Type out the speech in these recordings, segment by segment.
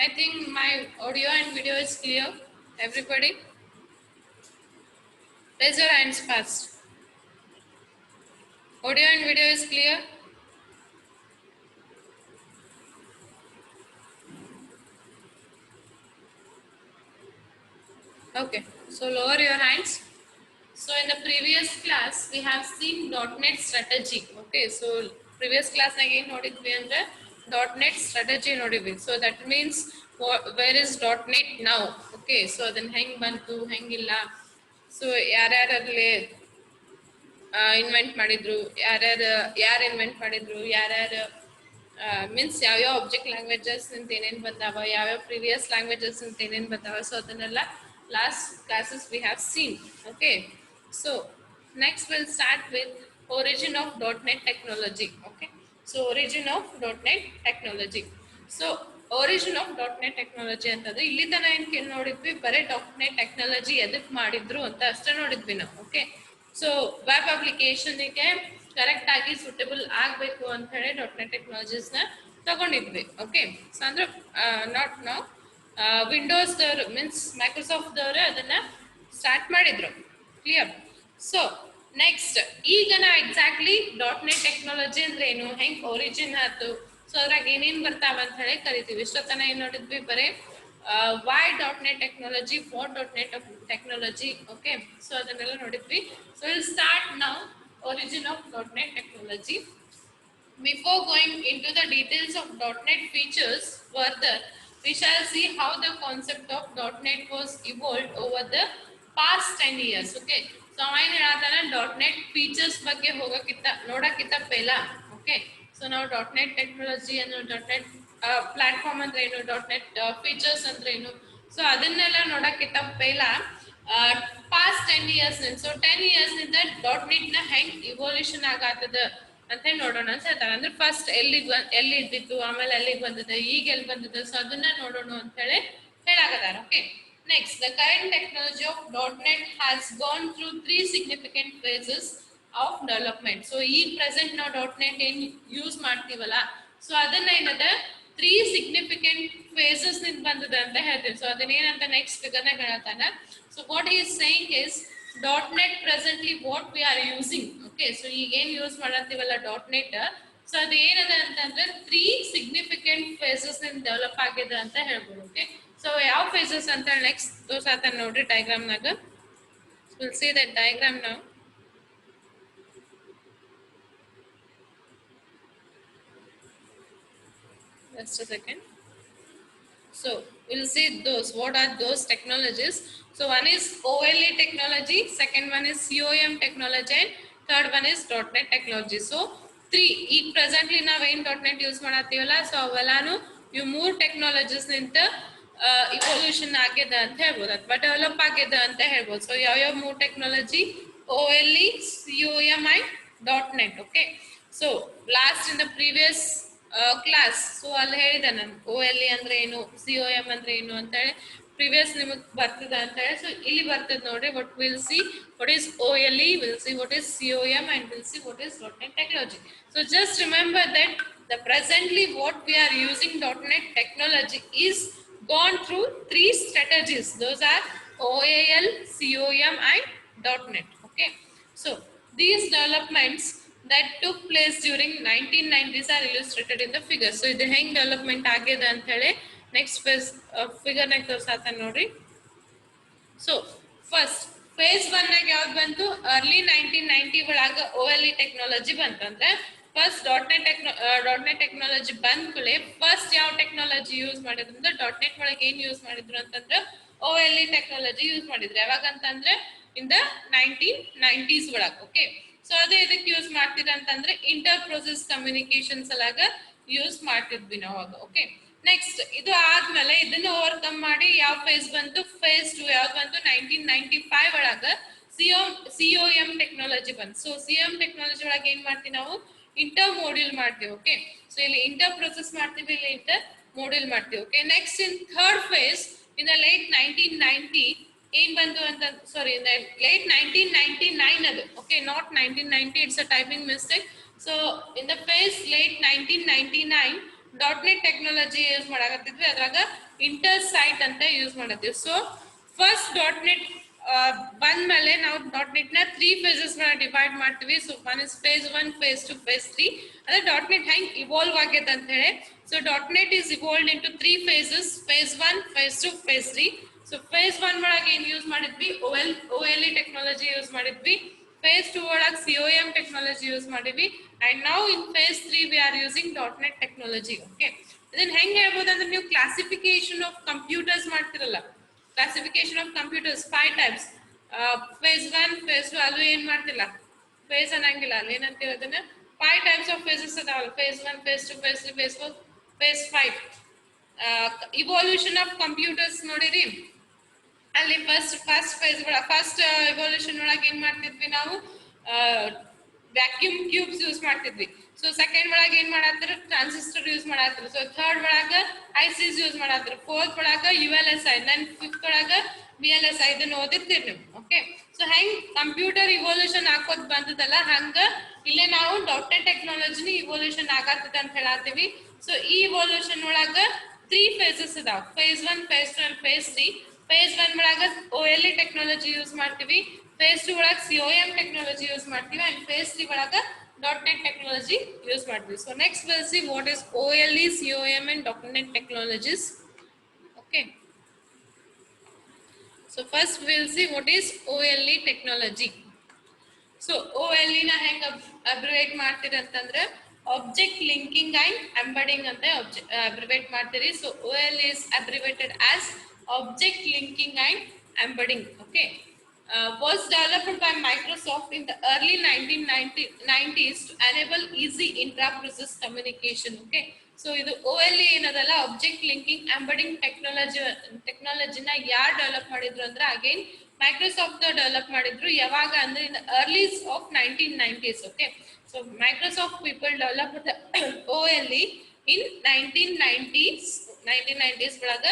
I think my audio and video is clear. Everybody, raise your hands fast. Audio and video is clear. Okay, so lower your hands. So in the previous class we have seen .NET strategy. Okay, so previous class again nodidvi andre .NET strategy nodidvi. So that means where is .NET now? Okay, so adan heng bantu hengilla. So ಯಾರ್ಯಾರಲ್ಲಿ invent ಮಾಡಿದ್ರು, ಯಾರು invent ಮಾಡಿದ್ರು, ಯಾರ್ಯಾರು means ಯಾವ್ಯಾವ object languages ಅಂತ ಏನೇನು ಬಂದಾವ, ಯಾವ್ಯಾವ ಪ್ರೀವಿಯಸ್ ಲ್ಯಾಂಗ್ವೇಜಸ್ ಅಂತ ಏನೇನು ಬಂದಾವ, ಸೊ ಅದನ್ನೆಲ್ಲ last classes we have seen. Okay, so next will start with origin of .NET technology. Okay, so origin of .NET technology. So origin of .NET technology ಅಂತಂದ್ರೆ ಇಲ್ಲಿ ತನ ಏನ್ ನೋಡಿದ್ವಿ, ಬರೀ .NET technology ಎದಕ್ ಮಾಡಿದ್ರು ಅಂತ ಅಷ್ಟೇ ನೋಡಿದ್ವಿ ನಾವು. ಓಕೆ, ಸೊ ವೆಬ್ ಅಪ್ಲಿಕೇಶನ್ಗೆ ಕರೆಕ್ಟ್ ಆಗಿ ಸೂಟೇಬಲ್ ಆಗಬೇಕು ಅಂತ ಹೇಳಿ .NET ಟೆಕ್ನಾಲಜೀಸ್ ನ ತಗೊಂಡಿದ್ವಿ. ಓಕೆ, ಸೊ ಅಂದ್ರೆ ನಾಟ್ ನಾವು ವಿಂಡೋಸ್ ದವರು ಮೀನ್ಸ್ ಮೈಕ್ರೋಸಾಫ್ಟ್ ದವರು ಅದನ್ನ ಸ್ಟಾರ್ಟ್ ಮಾಡಿದ್ರು. ಕ್ಲಿಯರ್? ಸೊ ನೆಕ್ಸ್ಟ್ ಈಗ ನಾ ಎಕ್ಸಾಕ್ಟ್ಲಿ .NET ಟೆಕ್ನಾಲಜಿ ಅಂದ್ರೆ ಏನು, ಹೆಂಗ್ ಒರಿಜಿನ್ ಆಯ್ತು, ಸೊ ಅದ್ರಾಗ ಏನೇನ್ ಬರ್ತಾವ ಅಂತ ಹೇಳಿ ಕರಿತೀವಿ. ಇಷ್ಟೊತ್ತನ ಏನ್ ನೋಡಿದ್ವಿ, ಬರೀ why .NET technology, for .NET technology. Okay, so ಅದನ್ನೆಲ್ಲ ನೋಡಿದ್ವಿ. So we'll start now origin of .NET technology. Before going into the details of .NET features further, we shall see how the concept of .NET was evolved over the past 10 years. Okay, so ಏನು ಹೇಳ್ತಾನೆ, .NET features ಬಗ್ಗೆ ಹೋಗಕ್ಕಿಂತ ನೋಡಕ್ಕಿಂತ ಪೆಲ. Okay, so ನಾವು .NET technology ಅನ್ನು .NET platform ಅಂದ್ರೆ ಏನು, .NET features ಅಂದ್ರೆ ಏನು, so ಅದನ್ನೆಲ್ಲ ನೋಡಕ್ಕಿಂತ ಪೆಲ ಪಾಸ್ಟ್ 10 ಇಯರ್ಸ್ ಸೊ 10 ಇಯರ್ಸ್ ನಿಂದ .NET ನ ಹೆಂಗ್ ಇವಲ್ಯೂಷನ್ ಆಗತ್ತದ ಅಂತ ಹೇಳಿ ನೋಡೋಣ ಅಂತ ಹೇಳ್ತಾರೆ. ಅಂದ್ರೆ ಫಸ್ಟ್ ಎಲ್ಲಿ ಇದ್ದಿತ್ತು, ಆಮೇಲೆ ಎಲ್ಲಿಗೆ ಬಂದಿದೆ, ಈಗ ಎಲ್ಲಿ ಬಂದಿದೆ, ಸೊ ಅದನ್ನ ನೋಡೋಣ ಅಂತ ಹೇಳಿ ಹೇಳಾಗದಾರ. Okay, next the current technology of .NET has gone through 3 significant phases of development. So ಈಗ ಪ್ರೆಸೆಂಟ್ ನಾವು .NET ಏನ್ ಯೂಸ್ ಮಾಡ್ತೀವಲ್ಲ, ಸೊ ಅದನ್ನ ಏನದ 3 significant phases ನಿಂದ ಬಂದಿದೆ ಅಂತ ಹೇಳ್ತೀವಿ. ಸೊ ಅದನ್ನೇನಂತ ನೆಕ್ಸ್ಟ್ ಫಿಗರ್ನಾಗ ಹೇಳ್ತಾನ. So what he is saying is .NET presently what we are using. Okay, so ಈಗ ಏನ್ ಯೂಸ್ ಮಾಡತ್ತೀವಲ್ಲ .NET, ಸೊ ಅದು ಏನದ ಅಂತಂದ್ರೆ 3 significant phases ನಿಂದ ಡೆವಲಪ್ ಆಗಿದೆ ಅಂತ ಹೇಳ್ಬೋದು. ಓಕೆ, ಸೊ ಯಾವ ಫೇಸಸ್ ಅಂತ ನೆಕ್ಸ್ಟ್ ತೋರ್ಸಾತ ನೋಡ್ರಿ ಡಯಾಗ್ರಾಮ್ನಾಗ. ವಿಲ್ ಸಿ ದಟ್ ಡಯಾಗ್ರಾಮ್ ನಾವು. Just a second. So we'll see those. What are those technologies? So one is OLE technology, second one is COM technology, and third one is .NET technology. So three. ಈಗ presently ನಾವು ಏನ್ .NET use ಮಾಡತ್ತೀವಲ್ಲ, so ಅವೆಲ್ಲಾನು ಇವು 3 technologies ನಿಂತ evolution ಆಗಿದೆ ಅಂತ ಹೇಳ್ಬೋದು, ಅಥವಾ develop ಆಗಿದೆ ಅಂತ ಹೇಳ್ಬೋದು. ಸೊ ಯಾವ್ಯಾವ 3 technology, OLE, COM and .NET. Okay, so lost in the previous class, so ಅಲ್ಲಿ ಹೇಳಿದೆ ನಾನು OLE ಅಂದ್ರೆ ಏನು, COM ಅಂದ್ರೆ ಏನು ಅಂತ ಹೇಳಿ ಪ್ರೀವಿಯಸ್ ನಿಮಗೆ ಬರ್ತದ ಅಂತ ಹೇಳಿ. ಸೊ ಇಲ್ಲಿ ಬರ್ತದೆ ನೋಡ್ರಿ. what we'll see what is OLE, we'll see what is COM, and we'll see what is .NET technology. So just remember that the presently what we are using .NET technology is gone through 3 strategies. Those are OAL, COM and .NET. Okay, so these developments that took place during 1990s are illustrated in the figure. So ಇದು ಹೆಂಗ್ development ಆಗಿದೆ ಅಂತ ಹೇಳಿ next phase figure ನಾಗ ತೋರ್ಸಾತ ನೋಡ್ರಿ. So first phase 1 ನಾಗ ಯಾವ್ದು ಬಂತು, ಅರ್ಲಿ 1990 ಒಳಗ OLE ಟೆಕ್ನಾಲಜಿ ಬಂತಂದ್ರೆ ಫಸ್ಟ್ .NET ಟೆಕ್ನಾಲಜಿ ಬಂದ ಕೂಡಲೇ ಫಸ್ಟ್ ಯಾವ ಟೆಕ್ನಾಲಜಿ ಯೂಸ್ ಮಾಡಿದ್ರು ಅಂದ್ರೆ .NET ಒಳಗೆ ಏನ್ ಯೂಸ್ ಮಾಡಿದ್ರು ಅಂತಂದ್ರೆ OLE ಟೆಕ್ನಾಲಜಿ ಯೂಸ್ ಮಾಡಿದ್ರು. ಯಾವಾಗ ಅಂತಂದ್ರೆ ಇನ್ ದ 1990s ಒಳಗ. ಓಕೆ, ಸೊ ಅದೇ ಇದಕ್ಕೆ ಯೂಸ್ ಮಾಡ್ತಿದ್ರ ಅಂತಂದ್ರೆ ಇಂಟರ್ ಪ್ರೋಸೆಸ್ ಕಮ್ಯುನಿಕೇಶನ್ ಸಲಾಗ ಯೂಸ್ ಮಾಡ್ತಿದ್ವಿ ನಾವು ಅವಾಗ. ಓಕೆ, ನೆಕ್ಸ್ಟ್ ಇದು ಆದ್ಮೇಲೆ ಇದನ್ನ ಓವರ್ಕಮ್ ಮಾಡಿ ಯಾವ ಫೇಸ್ ಬಂತು, ಫೇಸ್ 2 ಯಾವ್ದು ಬಂತು 1995 ಒಳಗ COM ಟೆಕ್ನಾಲಜಿ ಬಂತು. ಸೊ COM ಟೆಕ್ನಾಲಜಿ ಒಳಗೆ ಏನ್ ಮಾಡ್ತೀವಿ ನಾವು, ಇಂಟರ್ ಮಾಡ್ಯೂಲ್ ಮಾಡ್ತೀವಿ. ಓಕೆ, ಸೊ ಇಲ್ಲಿ ಇಂಟರ್ ಪ್ರೋಸೆಸ್ ಮಾಡ್ತೀವಿ, ಇಲ್ಲಿ ಇಂಟರ್ ಮಾಡ್ಯೂಲ್ ಮಾಡ್ತೀವಿ. Okay, next in third phase in the late 1990 ಏನ್ ಬಂತು ಅಂತ, ಸಾರಿ ಲೇಟ್ 1999 ಅದು. Okay, not 1990, it's a typing mistake. So in the phase late 1999 .NET technology use ಮಾಡಕತ್ತಿದ್ವಿ, ಅದ್ರಾಗ ಇಂಟರ್ ಸೈಟ್ ಅಂತ ಯೂಸ್ ಮಾಡತ್ತೀವಿ. ಸೊ ಫಸ್ಟ್ .NET ಬಂದ್ಮೇಲೆ ನಾವು .NET ನ 3 phases ಡಿವೈಡ್ ಮಾಡ್ತೀವಿ. So one is phase 1, phase 2, phase 3. ಅದೇ .NET ಹೆಂಗ್ ಇವಾಲ್ವ್ ಆಗೈತೆ ಅಂತ ಹೇಳಿ. So .NET is evolved into 3 phases: phase 1, phase 2, phase 3. So phase 1 ಒಳಗೆ ಏನ್ ಯೂಸ್ ಮಾಡಿದ್ವಿ? OLE ಟೆಕ್ನಾಲಜಿ ಯೂಸ್ ಮಾಡಿದ್ವಿ. phase 2 ಒಳಗೆ COM ಟೆಕ್ನಾಲಜಿ ಯೂಸ್ ಮಾಡಿದ್ವಿ. and now in phase 3 we are using .NET technology. Okay, ಇದನ್ನ ಹೆಂಗ್ ಹೇಳ್ಬೋದು ಅಂದ್ರೆ, ನೀವು ಕ್ಲಾಸಿಫಿಕೇಶನ್ ಆಫ್ ಕಂಪ್ಯೂಟರ್ಸ್ ಮಾಡ್ತಿರಲ್ಲ, classification of computers 5 types. phase 1, phase 2 ಅಲ್ಲೂ ಏನ್ ಮಾಡ್ತಿಲ್ಲ, phase ಅನ್ನಂಗಿಲ್ಲ, ಅಲ್ಲಿ ಏನಂತೀವಿ ಅದನ್ನ 5 types of phases ಅದಾವಲ್ಲ. phase 1, phase 2, phase 3, phase 4, phase 5. Evolution of computers ನೋಡಿರಿ, ಅಲ್ಲಿ ಫಸ್ಟ್ ಫೇಸ್ ಫಸ್ಟ್ ಇವಾಲ್ಯೂಷನ್ ಒಳಗೆ ಏನ್ ಮಾಡ್ತಿದ್ವಿ ನಾವು? ವ್ಯಾಕ್ಯೂಮ್ ಟ್ಯೂಬ್ಸ್ ಯೂಸ್ ಮಾಡ್ತಿದ್ವಿ. ಸೊ ಸೆಕೆಂಡ್ ಒಳಗೆ ಏನ್ ಮಾಡತ್ತಿದ್ರು? ಟ್ರಾನ್ಸಿಸ್ಟರ್ ಯೂಸ್ ಮಾಡತ್ತಿದ್ರು. ಸೊ ಥರ್ಡ್ ಒಳಗ ICs ಯೂಸ್ ಮಾಡತ್ತಿದ್ರು. ಫೋರ್ತ್ ಒಳಗ ULSI, ದೆನ್ ಫಿಫ್ತ್ ಒಳಗ VLSI. ಇದನ್ನ ಓದಿರ್ತೀರಿ ನೀವು. ಓಕೆ, ಸೊ ಹೆಂಗ್ ಕಂಪ್ಯೂಟರ್ ಇವಾಲ್ಯೂಷನ್ ಹಾಕೋದ್ ಬಂದದಲ್ಲ, ಹಂಗ ಇಲ್ಲೇ ನಾವು .NET ಟೆಕ್ನಾಲಜಿನ ಇವಾಲ್ಯೂಷನ್ ಆಗತ್ತದ ಅಂತ ಹೇಳತ್ತೀವಿ. ಸೊ ಈ ಇವಾಲ್ಯೂಷನ್ ಒಳಗ 3 phases ಅದಾವ: phase 1, phase 2 and phase 3. phase 1 ಒಳಗ OLE ಟೆಕ್ನಾಲಜಿ ಯೂಸ್ ಮಾಡ್ತೀವಿ. phase 2 ಒಳಗ COM ಟೆಕ್ನಾಲಜಿ ಯೂಸ್ ಮಾಡ್ತೀವಿ. and phase 3 ಒಳಗ .NET ಟೆಕ್ನಾಲಜಿ ಯೂಸ್ ಮಾಡ್ತೀವಿ. So next we'll see what is OLE, COM and .NET technologies. Okay, so first we'll see what is OLE technology. So OLE ನ ಹೆಂಗ್ ಅಬ್ರಿವೇಟ್ ಮಾಡ್ತೀರಿ ಅಂತಂದ್ರೆ, object linking and embedding ಅಂತ ಅಬ್ರಿವೇಟ್ ಮಾಡ್ತೀರಿ. So OLE is abbreviated as object linking and embedding. Okay, was developed by Microsoft in the early 1990s to enable easy intra-process communication. Okay, so ಇದು OLE ಏನದಲ್ಲ, object linking embedding ಟೆಕ್ನಾಲಜಿನ ಯಾರು develop ಮಾಡಿದ್ರು ಅಂದ್ರೆ, again Microsoft develop ಮಾಡಿದ್ರು. ಯಾವಾಗ ಅಂದ್ರೆ ಇನ್ earlies of 1990s. Okay, so Microsoft people developed the OLE in 1990s ಒಳಗ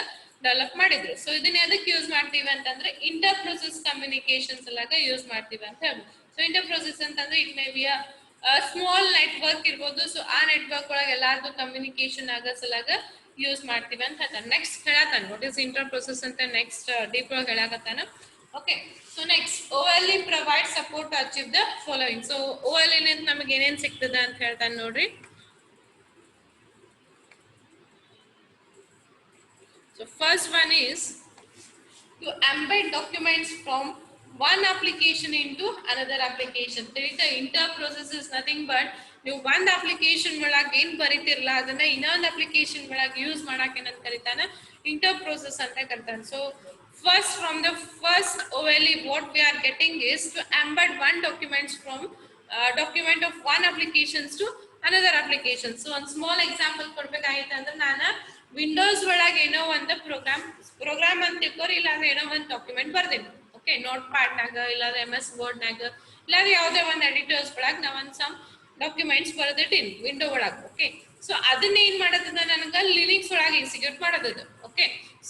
develop ಮಾಡಿದ್ರು. ಸೊ ಇದನ್ನ ಎದಕ್ಕೆ ಯೂಸ್ ಮಾಡ್ತೀವಿ ಅಂತಂದ್ರೆ, ಇಂಟರ್ ಪ್ರೊಸೆಸ್ ಕಮ್ಯುನಿಕೇಶನ್ಸ್ ಒಳಗ ಯೂಸ್ ಮಾಡ್ತೀವಿ ಅಂತ ಹೇಳ್ಬೋದು. ಸೊ ಇಂಟರ್ ಪ್ರೊಸೆಸ್ ಅಂತಂದ್ರೆ it may be small network ಇರ್ಬೋದು. ಸೊ ಆ ನೆಟ್ವರ್ಕ್ ಒಳಗೆ ಎಲ್ಲಾರ್ದು ಕಮ್ಯುನಿಕೇಶನ್ ಆಗೋ ಸಲಾಗ ಯೂಸ್ ಮಾಡ್ತೀವಿ ಅಂತ ಹೇಳ್ತಾನೆ. ನೆಕ್ಸ್ಟ್ ಹೇಳತಾನ ವಾಟ್ ಇಸ್ ಇಂಟರ್ ಪ್ರೊಸೆಸ್ ಅಂತ, ನೆಕ್ಸ್ಟ್ ಡೀಪ್ ಒಳಗೆ ಹೇಳಕತ್ತಾನ. Okay, so next OLE provide support to achieve the following. So OLE ನಿಂದ ನಮಗೆ ಏನೇನ್ ಸಿಗ್ತದ ಅಂತ ಹೇಳ್ತಾನೆ ನೋಡ್ರಿ. So first one is to embed documents from one application into another application. The inter process is nothing but ನೀವು ಒಂದು application ಒಳಗೆ ಏನ್ ಬರೀತಿರಲ್ಲ ಅದನ್ನ ಇನ್ನೊಂದು ಅಪ್ಲಿಕೇಶನ್ ಒಳಗೆ ಯೂಸ್ ಮಾಡಕ್ಕೆ ಏನಂತ ಕರೀತಾನ? ಇಂಟರ್ ಪ್ರೊಸೆಸ್ ಅಂತ ಕರೀತಾನೆ. So first from the first OLE what we are getting is to embed one documents from document of one applications to another application. So one small example ಕೊಡ್ಬೇಕಾಗಿತ್ತು ಅಂದ್ರೆ, ನಾನು Windows ಒಳಗೆ ಏನೋ ಒಂದು program ಅಂತ ತಿಳ್ಕೊರಿ, ಇಲ್ಲಾಂದ್ರೆ ಏನೋ ಒಂದು ಡಾಕ್ಯುಮೆಂಟ್ ಬರ್ದೇನೆ. ಓಕೆ, ನೋಟ್ ಪ್ಯಾಡ್ನಾಗ, ಇಲ್ಲಾಂದ್ರೆ MS ವರ್ಡ್ನಾಗ, ಇಲ್ಲಾಂದ್ರೆ ಯಾವುದೇ ಒಂದು ಎಡಿಟರ್ಸ್ ಒಳಗೆ ನಾವು ಒಂದು ಸಮ್ ಡಾಕ್ಯುಮೆಂಟ್ಸ್ ಬರೆದಿಟ್ಟಿನಿ ವಿಂಡೋ ಒಳಗೆ. ಓಕೆ, ಸೊ ಅದನ್ನ ಏನ್ ಮಾಡತ್ತದ, ನನಗೆ ಲಿನಕ್ಸ್ ಒಳಗೆ ಎಕ್ಸಿಕ್ಯೂಟ್ ಮಾಡೋದದು. ಓಕೆ,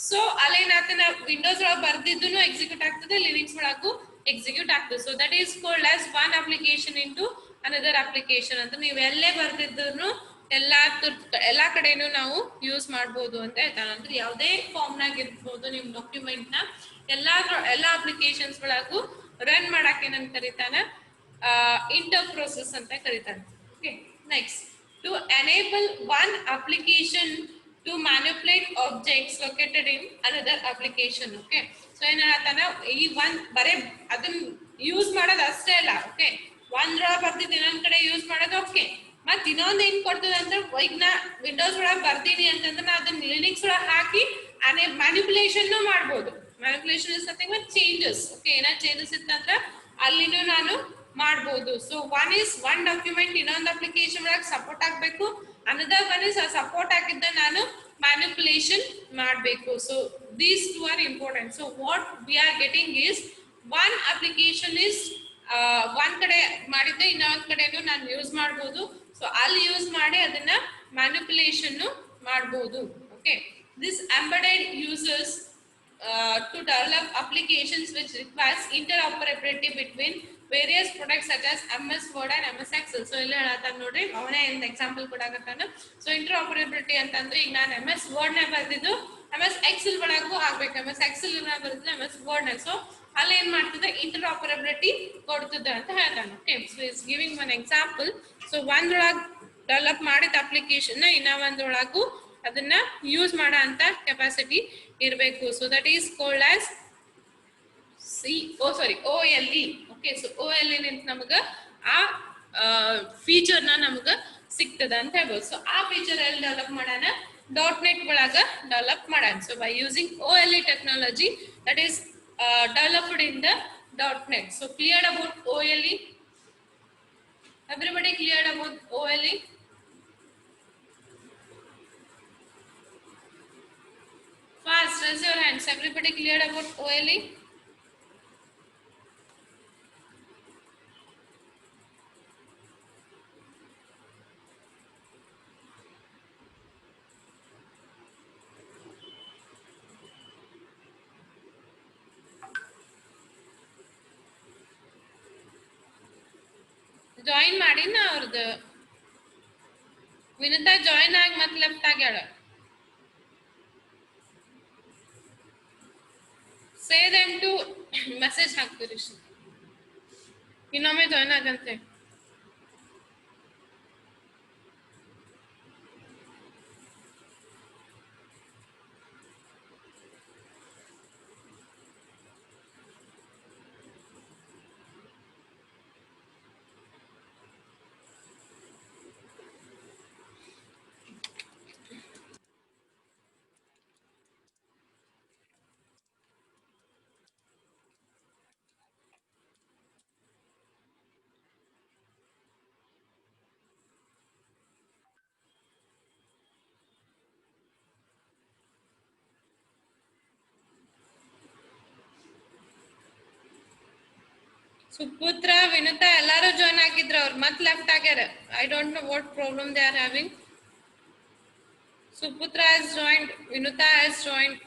ಸೊ ಅಲ್ಲೇನಾಗ್ತದೆ, ವಿಂಡೋಸ್ ಒಳಗೆ ಬರ್ದಿದ್ದು ಎಕ್ಸಿಕ್ಯೂಟ್ ಆಗ್ತದೆ, ಲಿನಕ್ಸ್ ಒಳಗೂ ಎಕ್ಸಿಕ್ಯೂಟ್ ಆಗ್ತದೆ. So that is called as one application into another application ಅಂತ. ನೀವು ಎಲ್ಲೇ ಬರ್ದಿದ್ರು ಎಲ್ಲಾ ಕಡೆನೂ ನಾವು ಯೂಸ್ ಮಾಡ್ಬೋದು ಅಂತ ಹೇಳ್ತಾನೆ. ಅಂದ್ರೆ ಯಾವುದೇ ಫಾರ್ಮ್ನಾಗ ಇರ್ಬೋದು, ನಿಮ್ ಡಾಕ್ಯುಮೆಂಟ್ ನ ಎಲ್ಲಾ ಅಪ್ಲಿಕೇಶನ್ಸ್ ಒಳಗೂ ರನ್ ಮಾಡಕ್ಕೆ ಏನಂತ ಕರೀತಾನ? ಇಂಟರ್ ಪ್ರೊಸೆಸ್ ಅಂತ ಕರೀತಾನೆ. Okay, next to enable one application to manipulate objects located in another application. Okay, so ಏನ್ ಹೇಳ್ತಾನ, ಈ ಒಂದ್ ಬರೇ ಅದನ್ನ ಯೂಸ್ ಮಾಡೋದು ಅಷ್ಟೇ ಅಲ್ಲ. ಓಕೆ, ಒಂದ್ರ ಬರ್ದಿದ್ದು ಇನ್ನೊಂದ್ ಕಡೆ ಯೂಸ್ ಮಾಡೋದು. ಓಕೆ, ಮತ್ ಇನ್ನೊಂದ್ ಏನ್ ಕೊಡ್ತದ ಅಂದ್ರೆ, ಈಗ ನಾ ವಿಂಡೋಸ್ ಒಳಗೆ ಬರ್ದೀನಿ ಅಂತಂದ್ರೆ ನಾ ಅದನ್ನ ಲಿನಕ್ಸ್ ಒಳಗೆ ಹಾಕಿ ಮ್ಯಾನಿಪುಲೇಷನ್ ಮಾಡ್ಬೋದು. Manipulation is nothing but changes. Okay, ಏನೋ ಚೇಂಜಸ್ ಇತ್ತಂದ್ರೆ ಅಲ್ಲಿನೂ ನಾನು ಮಾಡ್ಬೋದು. ಸೊ ಒನ್ ಡಾಕ್ಯುಮೆಂಟ್ ಇನ್ನೊಂದು ಅಪ್ಲಿಕೇಶನ್ ಒಳಗೆ ಸಪೋರ್ಟ್ ಆಗ್ಬೇಕು, another one is ಸಪೋರ್ಟ್ ಆಗಿದ್ದ ನಾನು ಮ್ಯಾನಿಪುಲೇಷನ್ ಮಾಡಬೇಕು. So these two are important. So what we are getting is one application is ಒಂದ್ ಕಡೆ ಮಾಡಿದ್ದೆ ಇನ್ನೊಂದ್ ಕಡೆನೂ ನಾನು ಯೂಸ್ ಮಾಡ್ಬೋದು. ಸೊ ಅಲ್ಲಿ ಯೂಸ್ ಮಾಡಿ ಅದನ್ನ ಮ್ಯಾನಿಪುಲೇಷನ್ ಮಾಡ್ಬೋದು. Okay, this embedded uses to develop applications which requires interoperability between various products such as MS Word and MS Excel. So ಇಲ್ಲಿ ಹೇಳತ್ತಾನ ನೋಡ್ರಿ, ಅವನೇ ಒಂದು ಎಕ್ಸಾಂಪಲ್ ಕೊಡಾಕತ್ತಾನ. ಸೊ ಇಂಟರ್ಆಪರೇಬಿಲಿಟಿ ಅಂತಂದ್ರೆ ಈಗ ನಾನು MS Word ನ ಬರೆದಿದ್ದು MS Excel ಒಳಗೂ ಆಗ್ಬೇಕು, MS Excel ನ ಬರೆದಿದ್ದು MS Word ನ. ಸೊ ಅಲ್ಲಿ ಏನ್ ಮಾಡ್ತದೆ, ಇಂಟರ್ಆಪರೇಬಿಲಿಟಿ ಕೊಡ್ತದೆ ಅಂತ ಹೇಳ್ತಾನೆ. Okay, so is giving one example. So ಒಂದ್ರೊಳಗೆ ಡೆವಲಪ್ ಮಾಡಿದ ಅಪ್ಲಿಕೇಶನ್ ಇನ್ನ ಒಂದ್ರೊಳಗೂ ಅದನ್ನ ಯೂಸ್ ಮಾಡೋ ಅಂತ ಕೆಪಾಸಿಟಿ ಇರಬೇಕು. So that is called as OLE. Okay, so OLE ನಿಂತ ನಮಗ ಆ ಫೀಚರ್ ನ ನಮಗ ಸಿಗ್ತದ ಅಂತ ಹೇಳ್ಬೋದು. ಸೊ ಆ ಫೀಚರ್ ಎಲ್ಲಿ ಡೆವಲಪ್ ಮಾಡೋಣ, .NET ಒಳಗ ಡೆವಲಪ್ ಮಾಡೋಣ. So by using OLE technology that is developed in the .NET. So clear about OLE? Everybody cleared about OLE? Fast, raise your hands. Everybody cleared about OLE? Join ಮಾಡಿನ ಅವ್ರದ್ದು Vinita join ಆಗಿ ಮತ್ತೆ left ಆಗ್ಯಾಳ. Say them to message ಹಾಕ್ತೀರಿ, ಇನ್ನೊಮ್ಮೆ join ಆಗಂತೆ. ಸುಪುತ್ರ, Vinutha ಎಲ್ಲಾರು join ಆಗಿದ್ರು, ಅವ್ರು ಮತ್ತೆ ಲೆಫ್ಟ್ ಆಗ್ಯಾರ. I don't know what problem they are having. Suputra has joined, Vinuta has joined,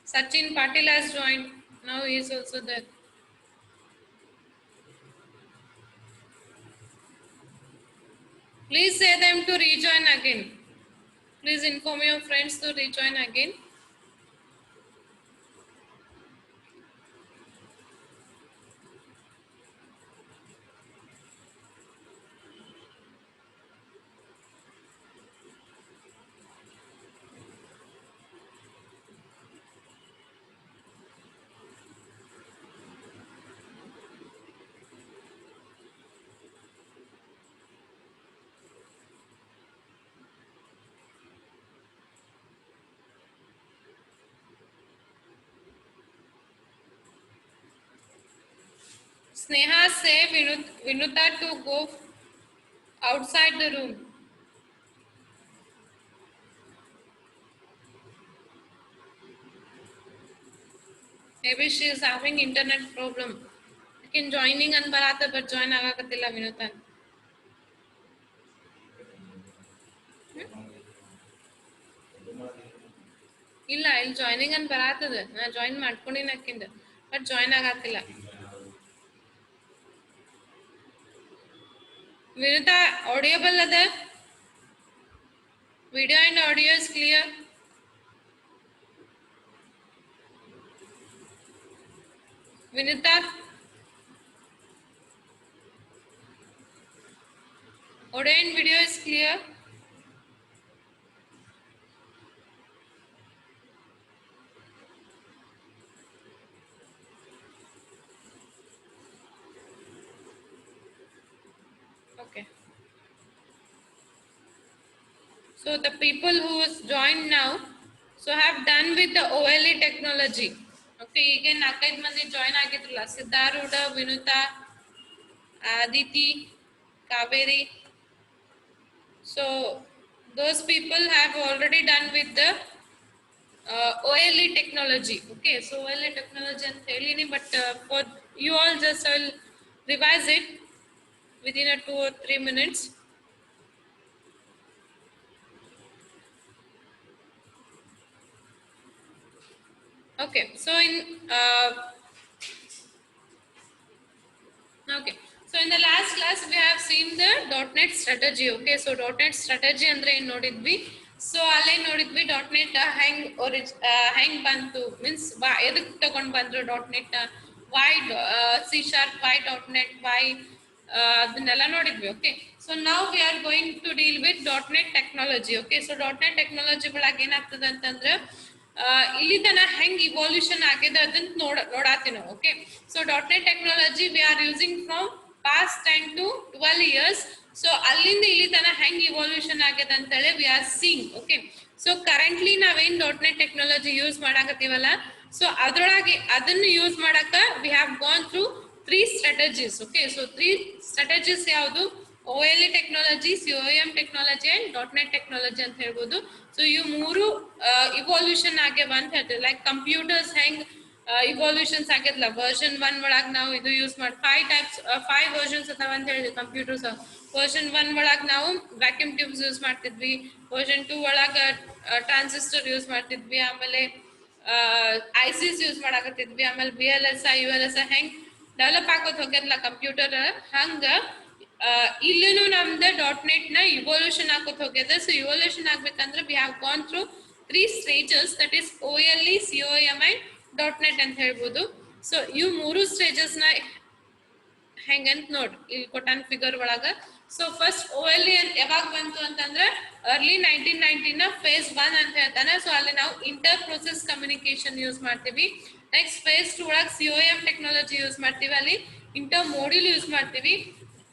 Sachin Patil has joined. Now he is also there. Please say them to rejoin again. Please inform your friends to rejoin again. Sneha, say Vinuta to go outside the room. Maybe she is having internet problem. Lekin joining an barata but join agakatilla Vinuta. ಇಲ್ಲ, ಇಲ್ಲಿ joining ಅಂತ ಬರತ್ತದ. ನಾ join ಮಾಡ್ಕೊಂಡಿನ ಅಕ್ಕಿಂದ, but join ಆಗತ್ತಿಲ್ಲ. Vinuta, audible ada? Video and audio is clear? Vinuta, audio and video is clear? Okay. So the people who is joined now, so have done with the OLE technology. Okay, again ನಾಲ್ಕೈದು ಮಂದಿ join ಆಗಿದ್ರಲ್ಲ, Siddharudha, Vinuta, Aditi, Kaveri. So those people have already done with the OLE technology. Okay, so OLE technology ಅಂತ ಹೇಳಿನಿ, but for you all just I will revise it within a 2 or 3 minutes. Okay, so in okay, so in the last class we have seen the .NET strategy. Okay, so .NET strategy ಅಂದ್ರೆ ಏನು ನೋಡಿದ್ವಿ. So ಅಲ್ಲೇ ನೋಡಿದ್ವಿ .NET ಹೆಂಗ್ ಬಂತು means ಎದಕ್ಕೆ ತಗೊಂಡ್ ಬಂದ್ರು .NET why C# why .NET why ಅದನ್ನೆಲ್ಲ ನೋಡಿದ್ವಿ. ಓಕೆ, ಸೊ ನಾವು we are going to deal with .NET technology. Okay, so .NET technology ಒಳಗೆ ಏನಾಗ್ತದೆ ಅಂತಂದ್ರೆ ಇಲ್ಲಿ ತನ ಹೆಂಗ್ ಇವಾಲ್ಯೂಷನ್ ಆಗಿದೆ ಅದನ್ನ ನೋಡಾತಿ ನಾವು. Okay, so .NET technology we are using from past 10 to 12 years. So ಅಲ್ಲಿಂದ ಇಲ್ಲಿ ತನ ಹೆಂಗ್ ಇವಾಲ್ಯೂಷನ್ ಆಗಿದೆ ಅಂತ ಹೇಳಿ we are seeing. Okay, so currently ನಾವೇನ್ .NET ಟೆಕ್ನಾಲಜಿ ಯೂಸ್ ಮಾಡಾಕತ್ತೀವಲ್ಲ, ಸೊ ಅದ್ರೊಳಗೆ ಅದನ್ನು ಯೂಸ್ ಮಾಡಾಕ V have gone through 3 strategies. Okay, so 3 strategies ಯಾವುದು OLE technology, COM technology and .NET technology ಅಂತ ಹೇಳ್ಬೋದು. ಸೊ ಇವು ಮೂರು ಇವಾಲ್ಯೂಷನ್ ಆಗ್ಯಾವ ಅಂತ ಹೇಳ್ತೀವಿ. ಲೈಕ್ ಕಂಪ್ಯೂಟರ್ಸ್ ಹೆಂಗ್ ಇವಾಲ್ಯೂಷನ್ಸ್ ಆಗ್ಯದಲ್ಲ, ವರ್ಷನ್ 1 ಒಳಗೆ ನಾವು ಇದು ಯೂಸ್ ಮಾಡಿ 5 ವರ್ಷನ್ಸ್ ಅದಾವ ಅಂತ ಹೇಳಿದ್ವಿ ಕಂಪ್ಯೂಟರ್ಸ್. ವರ್ಷನ್ 1 ಒಳಗೆ ನಾವು ವ್ಯಾಕ್ಯೂಮ್ ಟ್ಯೂಬ್ಸ್ ಯೂಸ್ ಮಾಡ್ತಿದ್ವಿ, ವರ್ಷನ್ 2 ಒಳಗೆ ಟ್ರಾನ್ಸಿಸ್ಟರ್ ಯೂಸ್ ಮಾಡ್ತಿದ್ವಿ, ಆಮೇಲೆ ICs ಯೂಸ್ ಮಾಡಾಕತ್ತಿದ್ವಿ, ಆಮೇಲೆ VLSI ULSI ಹೆಂಗ್ ಡೆವಲಪ್ ಆಗೋದು ಹೋಗ್ಯದಲ್ಲ ಕಂಪ್ಯೂಟರ್, ಹಂಗ ಇಲ್ಲಿನೂ ನಮ್ದು .NET ನ ಇವಾಲ್ಯೂಷನ್ ಆಗೋದು ಹೋಗ್ಯದ. ಸೊ ಇವಾಲ್ಯೂಷನ್ ಆಗ್ಬೇಕಂದ್ರೆ we have gone through 3 stages, that is OLE, COM and .NET ಅಂತ ಹೇಳ್ಬೋದು. ಸೊ ಇವು 3 ಸ್ಟೇಜಸ್ ನ ಹೆಂಗಂತ ನೋಡ್ರಿ ಇಲ್ಲಿ ಕೊಟ್ಟಾನ ಫಿಗರ್ ಒಳಗ. ಸೊ ಫಸ್ಟ್ OLE ಯಾವಾಗ ಬಂತು ಅಂತಂದ್ರೆ ಅರ್ಲಿ 1990 ನ ಫೇಸ್ 1 ಅಂತ ಹೇಳ್ತಾನೆ. ಸೊ ಅಲ್ಲಿ ನಾವು ಇಂಟರ್ ಪ್ರೊಸೆಸ್ ಕಮ್ಯುನಿಕೇಶನ್ ಯೂಸ್ ಮಾಡ್ತೀವಿ. ನೆಕ್ಸ್ಟ್ ಫೇಸ್ 2 ಒಳಗೆ COM ಟೆಕ್ನಾಲಜಿ ಯೂಸ್ ಮಾಡ್ತೀವಿ, ಅಲ್ಲಿ ಇಂಟರ್ ಮೋಡ್ಯೂಲ್ ಯೂಸ್ ಮಾಡ್ತೀವಿ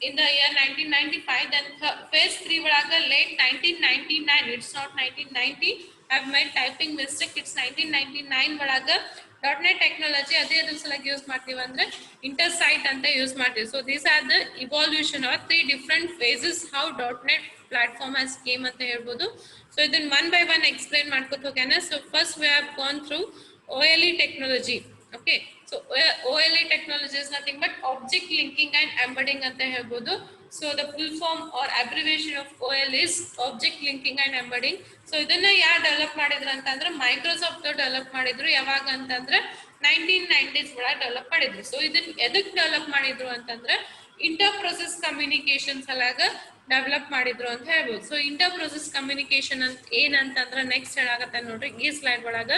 in the year 1995. then phase 3 ಒಳಗ late 1999, it's not 1990, I've made typing mistake, it's 1999 ಒಳಗ .NET ಟೆಕ್ನಾಲಜಿ ಅದೇ ಸಲಕ್ಕೆ ಯೂಸ್ ಮಾಡ್ತೀವಿ ಅಂದ್ರೆ ಇಂಟರ್ಸೈಟ್ ಅಂತ ಯೂಸ್ ಮಾಡ್ತೀವಿ. So these are the evolution are 3 different phases how .NET platform has came ಅಂತ ಹೇಳ್ಬೋದು. ಸೊ ಇದನ್ನ ಒನ್ ಬೈ ಒನ್ ಎಕ್ಸ್ಪ್ಲೈನ್ ಮಾಡ್ಕೊತ ಹೋಗ್ಯಾನ. So first we have gone through OLE technology. Okay, so OLE technology is nothing but object linking and embedding anta helbodu. So the full form or abbreviation of OLE is object linking and embedding. So idanna yaar develop madidru antandre Microsoft develop madidru. yavaga antandre 1990s ಒಳಗೆ develop ಮಾಡಿದ್ರು. So ಇದನ್ನ ಎದಕ್ಕೆ develop ಮಾಡಿದ್ರು ಅಂತಂದ್ರೆ inter process communication ಸಲಾಗ develop ಮಾಡಿದ್ರು ಅಂತ ಹೇಳ್ಬೋದು. So inter process communication ಅಂತ ಏನಂತಂದ್ರೆ ನೆಕ್ಸ್ಟ್ ಹೇಳಾಗತ್ತೆ ನೋಡ್ರಿ ಈ ಸ್ಲೈಡ್ ಒಳಗ.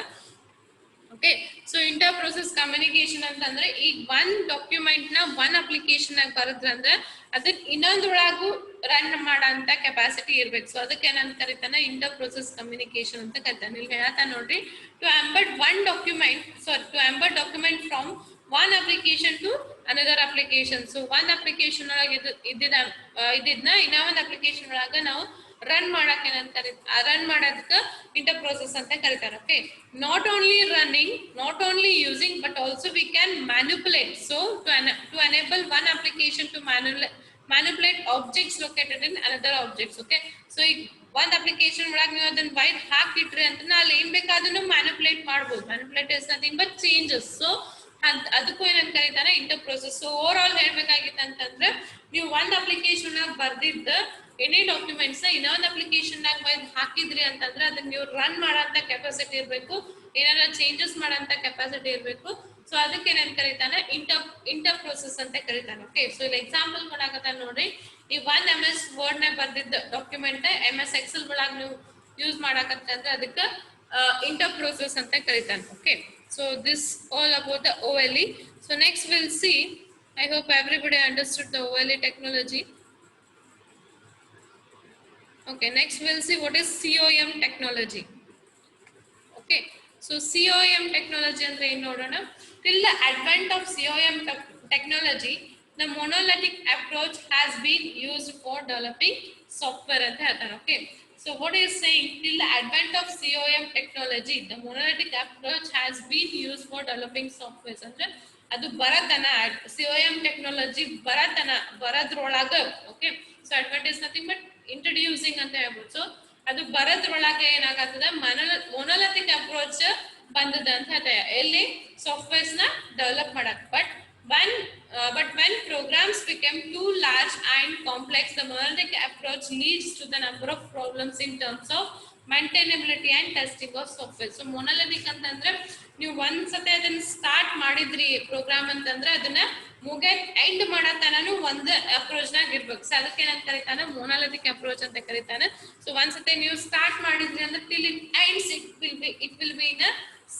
Okay, so inter process communication ಅಂತಂದ್ರೆ ಈಗ ಒನ್ ಡಾಕ್ಯುಮೆಂಟ್ ನ ಒನ್ ಅಪ್ಲಿಕೇಶನ್ ಆಗಿ ಬರದ್ರಂದ್ರೆ ಅದಕ್ಕೆ ಇನ್ನೊಂದ್ರೊಳಗು ರನ್ ಮಾಡಂತ ಕೆಪಾಸಿಟಿ ಇರ್ಬೇಕು. ಸೊ ಅದಕ್ಕೆ ಏನಂತ ಕರಿತಾನ ಇಂಟರ್ ಪ್ರೊಸೆಸ್ ಕಮ್ಯುನಿಕೇಶನ್ ಅಂತ ಕರಿತಾನೆ. ಇಲ್ಲಿ ಹೇಳತ್ತ ನೋಡ್ರಿ, to embed one document, to embed document from one application to another application. So one application ಒಳಗೆ ಇದ್ದಿದ್ನ ಇನ್ನೂ ಒಂದು ಅಪ್ಲಿಕೇಶನ್ ಒಳಗ ನಾವು ರನ್ ಮಾಡಕ್ಕೆ ರನ್ ಮಾಡೋದಕ್ಕೆ ಇಂಟರ್ ಪ್ರೊಸೆಸ್ ಅಂತ ಕರೀತಾರೆ. Okay, not only running, not only using, but also we can manipulate. So to enable one application to manipulate objects located in another objects. Okay, so ಈಗ ಒಂದ್ application ಒಳಗೆ ನೀವು ಅದನ್ನ ಬೈದ್ ಹಾಕಿಟ್ರಿ ಅಂತ ಅಲ್ಲಿ ಏನ್ ಬೇಕಾದ್ರೂ ಮ್ಯಾನಿಪುಲೇಟ್ ಮಾಡ್ಬೋದು. Manipulate is nothing but changes. So ಅದಕ್ಕೂ ಏನಂತ ಕರೀತಾರೆ inter process. So over all ಹೇಳ್ಬೇಕಾಗಿತ್ತು ಅಂತಂದ್ರೆ ನೀವು ಒಂದ್ ಅಪ್ಲಿಕೇಶನ್ ಬರ್ದಿದ್ದ ಎನಿ ಡಾಕ್ಯುಮೆಂಟ್ಸ್ ನ ಇನ್ನೊಂದು ಅಪ್ಲಿಕೇಶನ್ ನಾಗ ಹಾಕಿದ್ರಿ ಅಂತಂದ್ರೆ ಅದನ್ನ ನೀವು ರನ್ ಮಾಡಂತ ಕೆಪಾಸಿಟಿ ಇರಬೇಕು, ಏನಾರ ಚೇಂಜಸ್ ಮಾಡಂತ ಕೆಪಾಸಿಟಿ ಇರಬೇಕು. ಸೊ ಅದಕ್ಕೆ ಏನೇನ್ ಕರೀತಾನ ಇಂಟರ್ ಪ್ರೊಸೆಸ್ ಅಂತ ಕರೀತಾನ. ಓಕೆ, ಸೊ ಇಲ್ಲಿ ಎಕ್ಸಾಂಪಲ್ ಕೊಡಾಕತ್ತ ನೋಡ್ರಿ, ಈ ಒನ್ MS ವರ್ಡ್ ನ ಬರ್ದಿದ್ದ ಡಾಕ್ಯುಮೆಂಟ್ MS Excel ಒಳಗೆ ನೀವು ಯೂಸ್ ಮಾಡಾಕತ್ತಂದ್ರೆ ಅದಕ್ಕೆ ಇಂಟರ್ ಪ್ರೊಸೆಸ್ ಅಂತ ಕರೀತಾನ. Okay, so this all about the OLE. So next we'll see, I hope everybody understood the OLE technology. Okay, next we'll see what is COM technology. Okay, so COM technology andre ಏನು ನೋಡೋಣ. Till the advent of COM technology, the monolithic approach has been used for developing software ಅಂತ ಹೇಳ್ತಾರೆ. Okay, so what is saying, till the advent of COM technology, the monolithic approach has been used for developing software. ಅಂದ್ರೆ ಅದು ಬರತನ COM technology ಬರದ್ರೊಳಗ. Okay, so advent is nothing but introducing ಅಂತ ಹೇಳ್ಬೋದು. So ಅದು ಬರದ್ರೊಳಗೆ ಏನಾಗತ್ತದ monolithic approach ಬಂದದ ಅಂತ ಹೇಳ್ತಾರೆ ಎಲ್ಲಿ ಸಾಫ್ಟ್ವೇರ್ಸ್ ನ ಡೆವಲಪ್ ಮಾಡಕ್. But when programs become too large and complex, the monolithic approach leads to the number of problems in terms of ಮೇಂಟೈನಬಿಲಿಟಿ and testing of software. So monolithic ಅಂತಂದ್ರೆ ನೀವು ಒಂದ್ಸತಿ ಅದನ್ನ ಸ್ಟಾರ್ಟ್ ಮಾಡಿದ್ರಿ ಪ್ರೋಗ್ರಾಮ್ ಅಂತಂದ್ರೆ ಅದನ್ನ ಎಂಡ್ ಮಾಡತನೂ ಒಂದ್ ಅಪ್ರೋಚ್ ನಾಗ ಇರ್ಬೇಕು. ಸೊ ಅದಕ್ಕೆ ಏನಂತ ಕರೀತಾನೆ ಮೊನೊಲಿಥಿಕ್ ಅಪ್ರೋಚ್ ಅಂತ ಕರೀತಾನೆ. ಸೊ ಒಂದ್ಸತಿ ನೀವು ಸ್ಟಾರ್ಟ್ ಮಾಡಿದ್ರಿ ಅಂದ್ರೆ till it ends it will be in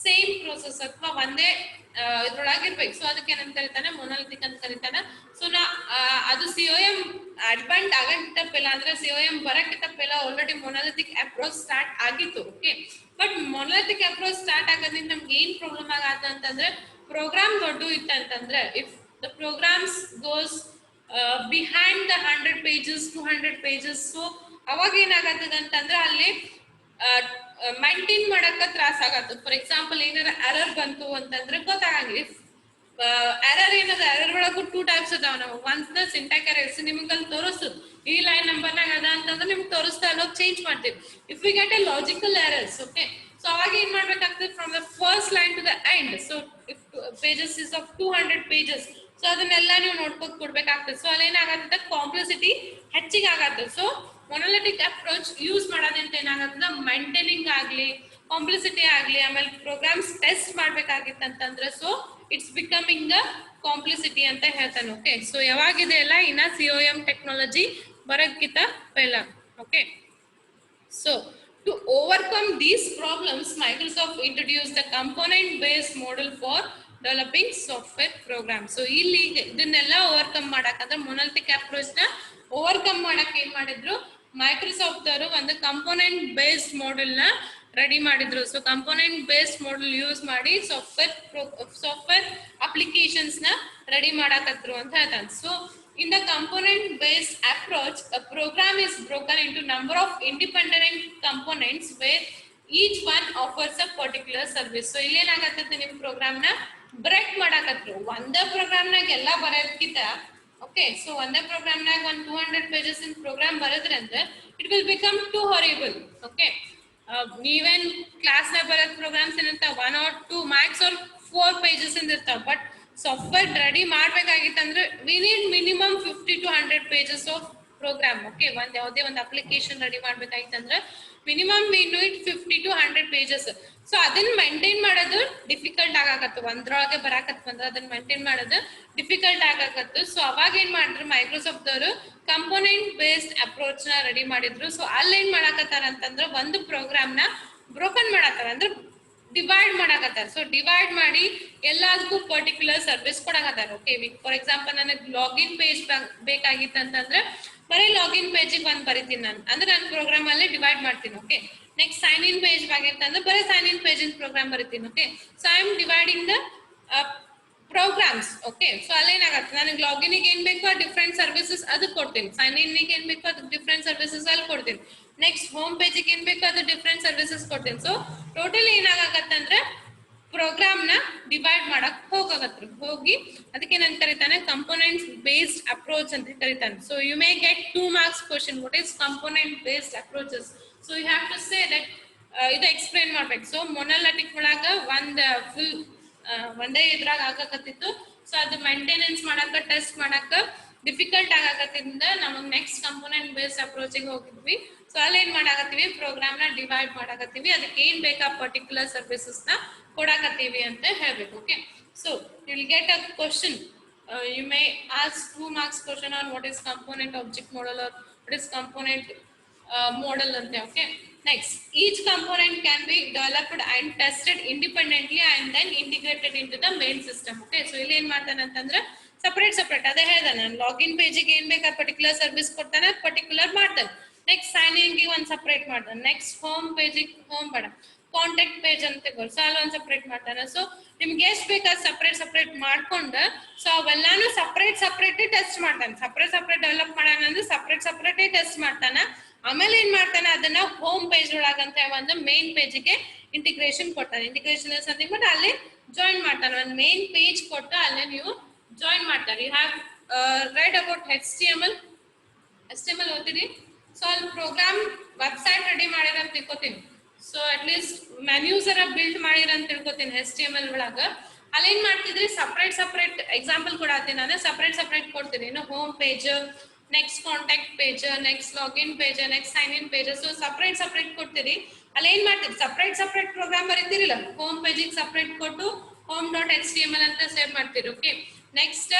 same process ಅಥವಾ ಒಂದೇ ಇದ್ರೊಳಗಿರ್ಬೇಕು. ಸೊ ಅದಕ್ಕೆ ಏನಂತ ಕರೀತಾನೆ ಮೊನೊಲಿಥಿಕ್ ಅಂತ ಕರೀತಾನೆ. ಸೊ ಅದು COM ಅಡ್ವಾಂಟ್ ಆಗಂತಪ್ಪಿಲ್ಲ ಅಂದ್ರೆ COM ಬರಕ್ಕಿಂತಪ್ಪಿಲ್ಲ ಆಲ್ರೆಡಿ ಮೊನೊಲಿಥಿಕ್ ಅಪ್ರೋಚ್ ಸ್ಟಾರ್ಟ್ ಆಗಿತ್ತು. Okay, but monolithic approach start ಆಗೋದ್ರಿಂದ ನಮ್ಗೆ ಏನ್ ಪ್ರಾಬ್ಲಮ್ ಆಗತ್ತ ಅಂತಂದ್ರೆ ಪ್ರೋಗ್ರಾಮ್ ದೊಡ್ಡ ಇತ್ತಂತಂದ್ರೆ if the programs goes behind the 100 pages 200 pages, so ಅವಾಗ ಏನಾಗತ್ತದ ಅಂತಂದ್ರೆ ಅಲ್ಲಿ ಮೈಂಟೈನ್ ಮಾಡಕ ತ್ರಾಸ ಆಗತ್ತೆ. ಫಾರ್ ಎಕ್ಸಾಂಪಲ್ ಏನಾರ ಎರರ್ ಬಂತು ಅಂತಂದ್ರೆ ಗೊತ್ತಾಗಂಗಿಲ್ಲ. ಎರರ್ ಏನದ, ಎರರ್ ಒಳಗೂ 2 ಟೈಪ್ಸ್ ಅದಾವ. ನಾವು ಒಂದ್ ಸಿಂಟ್ಯಾಕ್ಸ್ ಎರರ್ಸ್ ನಿಮ್ಗೆ ಅಲ್ಲಿ ತೋರಿಸ್ತದ, ಈ ಲೈನ್ ನಂಬರ್ನಾಗ ಅದ ಅಂತಂದ್ರೆ ನಿಮ್ಗೆ ತೋರಿಸ್ತಾ ಅಲ್ಲೋ ಚೇಂಜ್ ಮಾಡ್ತೀವಿ. If we get a logical errors, okay, so ಅವಾಗ ಏನ್ ಮಾಡ್ಬೇಕಾಗ್ತದೆ from the first line to the end. So if pages is of 200 pages, so ಅದನ್ನೆಲ್ಲ ನೀವು ನೋಡ್ಕೊತ ಕೊಡ್ಬೇಕಾಗ್ತದೆ. ಸೊ ಅಲ್ಲಿ ಏನಾಗತ್ತೆ ಕಾಂಪ್ಲೆಕ್ಸಿಟಿ ಹೆಚ್ಚಿಗೆ ಆಗತ್ತೆ. ಸೊ ಮೊನೊಲಿಥಿಕ್ ಅಪ್ರೋಚ್ ಯೂಸ್ ಮಾಡೋದ್ರಿಂದ ಏನಾಗತ್ತದ ಮೈಂಟೈನಿಂಗ್ ಆಗ್ಲಿ ಕಾಂಪ್ಲೆಕ್ಸಿಟಿ ಆಗ್ಲಿ ಆಮೇಲೆ ಪ್ರೋಗ್ರಾಮ್ಸ್ ಟೆಸ್ಟ್ ಮಾಡ್ಬೇಕಾಗಿತ್ತಂತಂದ್ರೆ ಸೊ ಇಟ್ಸ್ ಬಿಕಮಿಂಗ್ ಕಾಂಪ್ಲೆಕ್ಸಿಟಿ ಅಂತ ಹೇಳ್ತಾನೆ. ಓಕೆ, ಸೊ ಯಾವಾಗಿದೆ ಅಲ್ಲ ಇನ್ನ COM ಟೆಕ್ನಾಲಜಿ ಬರಕ್ಕಿಂತ ಪೆಲ್ಲ. Okay, so to overcome these problems Microsoft introduced the component based model for developing software programs. So ಇಲ್ಲಿ ಇದನ್ನೆಲ್ಲ ಓವರ್ಕಮ್ ಮಾಡಕಂದ್ರೆ ಮೊನೊಲಿಥಿಕ್ ಅಪ್ರೋಚ್ ನ ಓವರ್ಕಮ್ ಮಾಡಕ್ ಏನ್ ಮಾಡಿದ್ರು ಮೈಕ್ರೋಸಾಫ್ಟ್ ಅವರು ಒಂದು ಕಂಪೋನೆಂಟ್ ಬೇಸ್ಡ್ ಮಾಡೆಲ್ ನ ರೆಡಿ ಮಾಡಿದ್ರು. So component based model use ಮಾಡಿ ಸಾಫ್ಟ್ವೇರ್ ಅಪ್ಲಿಕೇಶನ್ಸ್ ನ ರೆಡಿ ಮಾಡಕತ್ರು ಅಂತ ಹೇಳ್ತಾನೆ. So in the component based approach, a program is broken into number of independent components where each one offers a particular service. So ಇಲ್ಲಿ ಏನಾಗತ್ತೆ ನಿಮ್ program ನ break ಮಾಡಕತ್ರು. ಒಂದೇ program ನಾಗ ಎಲ್ಲ ಬರೋದಕ್ಕಿಂತ ಓಕೆ, ಸೊ ಒಂದೇ ಪ್ರೋಗ್ರಾಮ್ ನಾಗ ಒಂದು 200 pages ಇನ್ ಪ್ರೋಗ್ರಾಮ್ ಬರೋದ್ರಂದ್ರೆ it will become to horrible. Okay, ನೀವೇನ್ ಕ್ಲಾಸ್ ನಾಗ ಬರೋದ್ ಪ್ರೋಗ್ರಾಮ್ಸ್ ಏನಂತ 1 or 2 max or 4 pages ಇಂದ ಇರ್ತಾವ. ಬಟ್ ಸಾಫ್ಟ್ವೇರ್ ರೆಡಿ ಮಾಡ್ಬೇಕಾಗಿತ್ತಂದ್ರೆ we need minimum 50 to 100 pages of program. Okay, ಒಂದ್ ಯಾವುದೇ ಒಂದು ಅಪ್ಲಿಕೇಶನ್ ರೆಡಿ ಮಾಡ್ಬೇಕಾಗಿತ್ತಂದ್ರೆ minimum we need 50 to 100 pages. ಸೊ ಅದನ್ನ ಮೇಂಟೈನ್ ಮಾಡೋದು ಡಿಫಿಕಲ್ಟ್ ಆಗಾಕತ್ತು. ಒಂದ್ರೊಳಗೆ ಬರಾಕತ್ ಬಂದ್ರೆ ಅದನ್ನ ಮೇಂಟೈನ್ ಮಾಡೋದು ಡಿಫಿಕಲ್ಟ್ ಆಗಾಕತ್ತು. ಸೊ ಅವಾಗ ಏನ್ ಮಾಡಿದ್ರು ಮೈಕ್ರೋಸಾಫ್ಟ್ ಅವರು ಕಂಪೋನೆಂಟ್ ಬೇಸ್ಡ್ ಅಪ್ರೋಚ್ ನ ರೆಡಿ ಮಾಡಿದ್ರು. ಸೊ ಅಲ್ಲಿ ಏನ್ ಮಾಡಾಕತ್ತಾರ ಅಂತಂದ್ರೆ ಒಂದು ಪ್ರೋಗ್ರಾಮ್ ನ ಬ್ರೋಕನ್ ಮಾಡಾಕತ್ತಾರ ಅಂದ್ರೆ ಡಿವೈಡ್ ಮಾಡಾಕತ್ತಾರ. ಸೊ ಡಿವೈಡ್ ಮಾಡಿ ಎಲ್ಲದಕ್ಕೂ ಪರ್ಟಿಕ್ಯುಲರ್ ಸರ್ವಿಸ್ ಕೊಡಾಕತ್ತಾರ. ಓಕೆ, ಫಾರ್ ಎಕ್ಸಾಂಪಲ್ ನನಗೆ ಲಾಗಿನ್ ಪೇಜ್ ಬೇಕಾಗಿತ್ತು ಅಂತಂದ್ರೆ ಬರೀ ಲಾಗಿನ್ ಪೇಜಿಗೆ ಒಂದ್ ಬರಿತೀನಿ ನಾನು, ಅಂದ್ರೆ ನನ್ನ ಪ್ರೋಗ್ರಾಮ್ ಅಲ್ಲಿ ಡಿವೈಡ್ ಮಾಡ್ತೀನಿ. Okay, next sign in page ಆಗಿರ್ತಂದ್ರೆ ಬರೀ sign in page in program ಬರಿತೀನಿ. Okay, so I am dividing the programs. Okay, so ಅಲ್ಲೇನಾಗತ್ತೆ ನನಗೆ ಲಾಗಿನ್ ಏನ್ ಬೇಕೋ ಆ ಡಿಫ್ರೆಂಟ್ ಸರ್ವಿಸಸ್ ಅದಕ್ಕೆ ಕೊಡ್ತೀನಿ, ಸೈನ್ ಇನ್ ಏನ್ ಬೇಕೋ ಅದಕ್ಕೆ ಡಿಫ್ರೆಂಟ್ ಸರ್ವಿಸಸ್ ಅಲ್ಲಿ ಕೊಡ್ತೀನಿ, ನೆಕ್ಸ್ಟ್ ಹೋಮ್ ಪೇಜಿಗೆ ಏನ್ ಬೇಕೋ ಅದು ಡಿಫ್ರೆಂಟ್ ಸರ್ವಿಸಸ್ ಕೊಡ್ತೀನಿ. ಸೊ ಟೋಟಲ್ ಏನಾಗತ್ತಂದ್ರೆ ಪ್ರೋಗ್ರಾಮ್ ನ ಡಿವೈಡ್ ಮಾಡಕ್ ಹೋಗಿ ಅದಕ್ಕೆ ನಾನು ಕರೀತಾನೆ ಕಂಪೋನೆಂಟ್ ಬೇಸ್ಡ್ ಅಪ್ರೋಚ್ ಅಂತ ಕರೀತಾನೆ. So you may get 2 marks question what is component based approaches. So you have to say that ಇದು ಎಕ್ಸ್ಪ್ಲೈನ್ ಮಾಡ್ಬೇಕು. ಸೊ ಮೊನೊಲಿಥಿಕ್ ಒಳಗ ಫುಲ್ ಒಂದೇ ಇದ್ರಾಗ ಆಗಕತ್ತಿತ್ತು. ಸೊ ಅದು ಮೇಂಟೆನೆನ್ಸ್ ಮಾಡಕ ಟೆಸ್ಟ್ ಮಾಡಕ ಡಿಫಿಕಲ್ಟ್ ಆಗಕತ್ತಿಂದ ನಮಗ್ ನೆಕ್ಸ್ಟ್ ಕಂಪೋನೆಂಟ್ ಬೇಸ್ಡ್ ಅಪ್ರೋಚಿಗೆ ಹೋಗಿದ್ವಿ. ಸೊ ಅಲ್ಲಿ ಏನ್ ಮಾಡಾಕತ್ತೀವಿ ಪ್ರೋಗ್ರಾಮ್ ನ ಡಿವೈಡ್ ಮಾಡಾಕತ್ತೀವಿ, ಅದಕ್ಕೆ ಏನ್ ಬೇಕಾ ಪರ್ಟಿಕ್ಯುಲರ್ ಸರ್ವಿಸಸ್ ನ ಕೊಡಾಕತ್ತೀವಿ ಅಂತ ಹೇಳ್ಬೇಕು. Okay, so you will get a question, you may ask 2 marks question on what is component object model or what is component model ante. Okay, next each component can be developed and tested independently and then integrated into the main system. Okay, so ಇಲ್ಲಿ ಏನ್ ಮಾಡ್ತಾನೆ ಅಂತಂದ್ರೆ separate ಅದೇ ಹೇಳ್ದೆ ನಾನು, login ಪೇಜಿಗೆ ಏನ್ ಬೇಕಾ particular service ಕೊಡ್ತಾನೆ ಪರ್ಟಿಕ್ಯುಲರ್ ಮಾಡ್ತಾನೆ, ನೆಕ್ಸ್ಟ್ ಸೈನ್ ಇನ್ ಗೆ ಒಂದ್ ಸಪರೇಟ್ ಮಾಡ್ತಾನೆ, ನೆಕ್ಸ್ಟ್ ಹೋಮ್ ಪೇಜಿಗೆ ಹೋಮ್ ಬೇಡ ಕಾಂಟ್ಯಾಕ್ಟ್ ಪೇಜ್ ಅಂತ ತಗೊಳ್ಳಿ, ಸೊ ಅಲ್ಲಿ ಒಂದ್ ಸಪರೇಟ್ ಮಾಡ್ತಾನೆ. ಸೊ ನಿಮ್ಗೆ ಎಷ್ಟು ಬೇಕಾದ ಸಪರೇಟ್ ಮಾಡ್ಕೊಂಡು ಸೊ ಅವೆಲ್ಲಾನು ಸಪರೇಟ್ ಟೆಸ್ಟ್ ಮಾಡ್ತಾನೆ. ಸಪರೇಟ್ ಡೆವಲಪ್ ಮಾಡೋಣ ಅಂದ್ರೆ ಸಪರೇಟ್ ಟೆಸ್ಟ್ ಮಾಡ್ತಾನೆ. ಆಮೇಲೆ ಏನ್ ಮಾಡ್ತಾನೆ ಅದನ್ನ ಹೋಮ್ ಪೇಜ್ ಒಳಗಂತ ಒಂದು ಮೇನ್ ಪೇಜಿಗೆ ಇಂಟಿಗ್ರೇಷನ್ ಕೊಡ್ತಾನೆ. ಇಂಟಿಗ್ರೇಷನ್ ಸಮಥಿಂಗ್ ಬಟ್ ಅಲ್ಲಿ ಜಾಯಿನ್ ಮಾಡ್ತಾನೆ, ಒಂದು ಮೇನ್ ಪೇಜ್ ಕೊಟ್ಟು ಅಲ್ಲೇ ನೀವು ಜಾಯಿನ್ ಮಾಡ್ತಾರೆ. You have read about HTML ಓದ್ತೀರಿ. ಸೊ ಅಲ್ಲಿ ಪ್ರೋಗ್ರಾಮ್ ವೆಬ್ಸೈಟ್ ರೆಡಿ ಮಾಡಿರ ಅಂತ ತಿಳ್ಕೊತೀನಿ. ಸೊ ಅಟ್ ಲೀಸ್ಟ್ ಮೆನ್ಯೂಸ್ ಅರ ಬಿಲ್ಡ್ ಮಾಡಿರ ಅಂತ ತಿಳ್ಕೊತೀನಿ HTML ಒಳಗ. ಅಲ್ಲಿ ಏನ್ ಮಾಡ್ತಿದ್ರಿ ಸಪರೇಟ್ ಎಕ್ಸಾಂಪಲ್ ಕೊಡತ್ತೀನಿ ನಾನು, ಸಪರೇಟ್ ಕೊಡ್ತೀನಿ. ಇನ್ನು home page, next contact page, next login page, next sign in page. So separate ಕೊಡ್ತೀರಿ. ಅಲ್ಲಿ ಏನ್ ಮಾಡ್ತೀರಿ, ಸಪ್ರೇಟ್ ಪ್ರೋಗ್ರಾಮ್ ಬರೀತಿರಿಲ್ಲ, ಹೋಮ್ ಪೇಜಿಗೆ ಸಪ್ರೇಟ್ ಕೊಟ್ಟು home.html ಅಂತ ಸೇವ್ ಮಾಡ್ತೀರಿ. ಓಕೆ, ನೆಕ್ಸ್ಟ್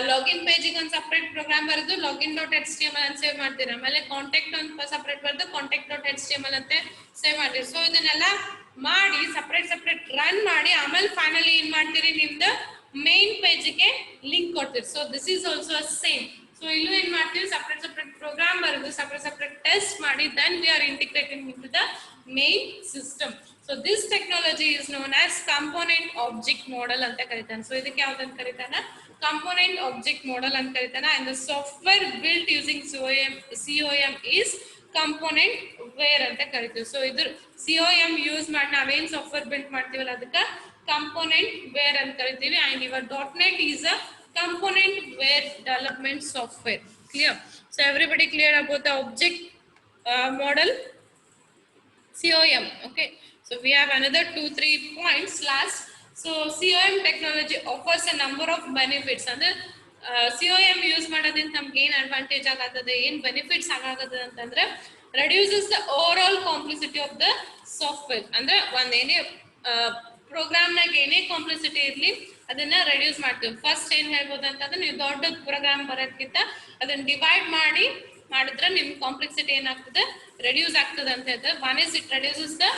ಲಾಗಿನ್ ಪೇಜಿಗೆ ಒಂದು ಸಪ್ರೇಟ್ ಪ್ರೋಗ್ರಾಮ್ ಬರೆದು login.html ಅಂತ ಸೇವ್ ಮಾಡ್ತೀರಿ. ಆಮೇಲೆ ಕಾಂಟ್ಯಾಕ್ಟ್ ಅಂತ ಸಪ್ರೇಟ್ ಬರೆದು contact.html ಅಂತ ಸೇವ್ ಮಾಡ್ತೀರಿ. ಸೊ ಇದನ್ನೆಲ್ಲ ಮಾಡಿ ಸಪ್ರೇಟ್ ರನ್ ಮಾಡಿ ಆಮೇಲೆ ಫೈನಲಿ ಏನ್ ಮಾಡ್ತೀರಿ, ನಿಮ್ದು ಮೇನ್ ಪೇಜಿಗೆ ಲಿಂಕ್ ಕೊಡ್ತೀರಿ. So this is also same. So ಇಲ್ಲೂ ಏನ್ ಮಾಡ್ತೀವಿ, ಸಪ್ರೇಟ್ ಪ್ರೋಗ್ರಾಮ್ ಬರೆದು ಸಪ್ರೇಟ್ ಟೆಸ್ಟ್ ಮಾಡಿ then we are integrating into the main system. So this technology is known as component object model ಅಂತ ಕರೀತಾನೆ. ಸೊ ಇದಕ್ಕೆ ಯಾವ್ದಂತ ಕರೀತಾನ, ಕಾಂಪೋನೆಂಟ್ ಆಬ್ಜೆಕ್ಟ್ ಮಾಡೆಲ್ ಅಂತ ಕರೀತಾನ. And the software built using COM is componentware ಅಂತ ಕರಿತೀವಿ. So ಇದ್ರ COM ಯೂಸ್ ಮಾಡಿ ನಾವೇನ್ ಸಾಫ್ಟ್ವೇರ್ ಬಿಲ್ಟ್ ಮಾಡ್ತೀವಲ್ಲ ಅದಕ್ಕೆ ಕಾಂಪೋನೆಂಟ್ ವೇರ್ ಅಂತ ಕರಿತೀವಿ. And your .NET is a component ware development software. Clear? So everybody clear about the object model, COM. Okay, so we have another 2-3 points last. So COM technology offers a number of benefits. Andre COM use ಮಾಡೋದ್ರಿಂದ ನಮ್ಗೆ ಏನು advantage ಆಗತ್ತದೆ, ಏನು benefits ಆಗಾಗತ್ತದೆ ಅಂತಂದ್ರೆ reduces the overall complexity of the software. ಅಂದ್ರೆ ಒಂದು ಏನೇ ಪ್ರೋಗ್ರಾಮ್ನಾಗ ಏನೇ complexity ಇರಲಿ ಅದನ್ನ ರೆಡ್ಯೂಸ್ ಮಾಡ್ತೀವಿ. ಫಸ್ಟ್ ಏನ್ ಹೇಳ್ಬೋದು ಅಂತಂದ್ರೆ, ನೀವು ದೊಡ್ಡ ಪ್ರೋಗ್ರಾಮ್ ಬರೋದಕ್ಕಿಂತ ಅದನ್ನ ಡಿವೈಡ್ ಮಾಡಿದ್ರೆ ನಿಮ್ ಕಾಂಪ್ಲೆಕ್ಸಿಟಿ ಏನಾಗ್ತದೆ, ರೆಡ್ಯೂಸ್ ಆಗ್ತದೆ ಅಂತ ಹೇಳ್ತಾರೆ. One is it reduces the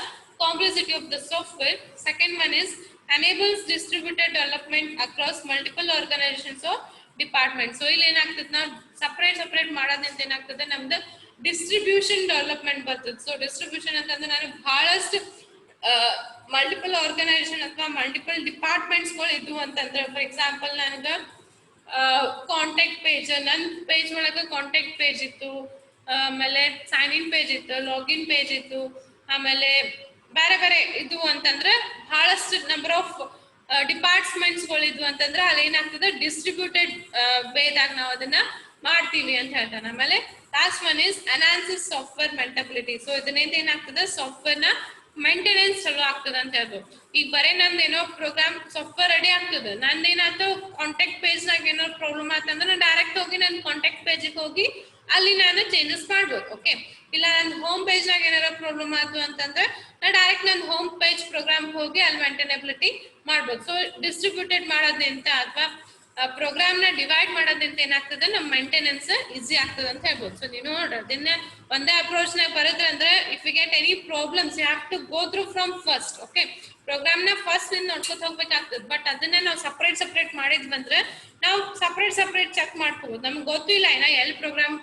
complexity of the software. Second one is enables distributed development across multiple organisations of department. So ಇಲ್ಲಿ ಏನಾಗ್ತದೆ, ನಾವು ಸಪ್ರೇಟ್ ಮಾಡೋದ್ರಿಂದ ಏನಾಗ್ತದೆ, ನಮ್ದು ಡಿಸ್ಟ್ರಿಬ್ಯೂಷನ್ ಡೆವಲಪ್ಮೆಂಟ್ ಬರ್ತದೆ. ಸೊ ಡಿಸ್ಟ್ರಿಬ್ಯೂಷನ್ ಅಂತಂದ್ರೆ ನಾನು ಬಹಳಷ್ಟು ಮಲ್ಟಿಪಲ್ ಆರ್ಗನೈಸೇಷನ್ ಅಥವಾ ಮಲ್ಟಿಪಲ್ ಡಿಪಾರ್ಟ್ಮೆಂಟ್ಸ್ಗಳು ಇದ್ವು ಅಂತಂದ್ರೆ, ಫಾರ್ ಎಕ್ಸಾಂಪಲ್ ನನಗೆ ಕಾಂಟ್ಯಾಕ್ಟ್ ಪೇಜ್, ನನ್ನ ಪೇಜ್ ಒಳಗೆ ಕಾಂಟ್ಯಾಕ್ಟ್ ಪೇಜ್ ಇತ್ತು, ಆಮೇಲೆ ಸೈನ್ ಇನ್ ಪೇಜ್ ಇತ್ತು, ಲಾಗಿನ್ ಪೇಜ್ ಇತ್ತು, ಆಮೇಲೆ ಬೇರೆ ಇದು ಅಂತಂದ್ರೆ ಬಹಳಷ್ಟು ನಂಬರ್ ಆಫ್ ಡಿಪಾರ್ಟ್ಮೆಂಟ್ಸ್ಗಳು ಇದ್ವು ಅಂತಂದ್ರೆ ಅಲ್ಲಿ ಏನಾಗ್ತದೆ, ಡಿಸ್ಟ್ರಿಬ್ಯೂಟೆಡ್ ವೇದಾಗ ನಾವು ಅದನ್ನ ಮಾಡ್ತೀವಿ ಅಂತ ಹೇಳ್ತಾನೆ. ಆಮೇಲೆ last one is enhances software maintainability. So ಇದರಿಂದ ಏನಾಗ್ತದೆ, ಸಾಫ್ಟ್ವೇರ್ನ ಮೇಂಟೆನೆನ್ಸ್ ಚಲೋ ಆಗ್ತದೆ ಅಂತ ಹೇಳ್ಬೋದು. ಈಗ ಬರೀ ನಂದೇನೋ ಪ್ರೋಗ್ರಾಮ್ ಸಾಫ್ಟ್ವೇರ್ ರೆಡಿ ಆಗ್ತದೆ, ನಂದೇನಾಯ್ತು ಕಾಂಟ್ಯಾಕ್ಟ್ ಪೇಜ್ನಾಗ ಏನೋ ಪ್ರಾಬ್ಲಮ್ ಆಯ್ತಂದ್ರೆ ನಾನು ಡೈರೆಕ್ಟ್ ಹೋಗಿ ನನ್ನ ಕಾಂಟ್ಯಾಕ್ಟ್ ಪೇಜಿಗೆ ಹೋಗಿ ಅಲ್ಲಿ ನಾನು ಚೇಂಜಸ್ ಮಾಡ್ಬೋದು. ಓಕೆ, ಇಲ್ಲ ನನ್ನ ಹೋಮ್ ಪೇಜ್ನಾಗ ಏನಾರ ಪ್ರಾಬ್ಲಮ್ ಆಯ್ತು ಅಂತಂದ್ರೆ ನಾ ಡೈರೆಕ್ಟ್ ನನ್ನ ಹೋಮ್ ಪೇಜ್ ಪ್ರೋಗ್ರಾಮ್ ಹೋಗಿ ಅಲ್ಲಿ ಮೇಂಟೆನೆಬಿಲಿಟಿ ಮಾಡ್ಬೋದು. ಸೊ ಡಿಸ್ಟ್ರಿಬ್ಯೂಟೆಡ್ ಮಾಡೋದ್ರಿಂದ ಅಥವಾ ಪ್ರೋಗ್ರಾಮ್ನ ಡಿವೈಡ್ ಮಾಡೋದ್ರಿಂದ ಏನಾಗ್ತದೆ, ನಮ್ಮ ಮೇಂಟೆನೆನ್ಸ್ ಈಸಿ ಆಗ್ತದೆ ಅಂತ ಹೇಳ್ಬೋದು. ಸೊ ನೀವು ನೋಡ್ರಿ ಅದನ್ನ ಒಂದೇ ಅಪ್ರೋಚ್ನಾಗ ಬರುತ್ತೆ ಅಂದ್ರೆ if you get any problems you have to go through from first. Okay, ಪ್ರೋಗ್ರಾಮ್ನ ಫಸ್ಟ್ ನಿಂದ ನೋಡ್ಕೊತ ಹೋಗ್ಬೇಕಾಗ್ತದೆ. ಬಟ್ ಅದನ್ನ ನಾವು ಸಪ್ರೇಟ್ ಮಾಡಿದ್ವಂದ್ರೆ ನಾವು ಸಪ್ರೇಟ್ ಚೆಕ್ ಮಾಡ್ಕೋಬಹುದು. ನಮ್ಗೆ ಗೊತ್ತಿಲ್ಲ ಏನ ಎಲ್ಲಿ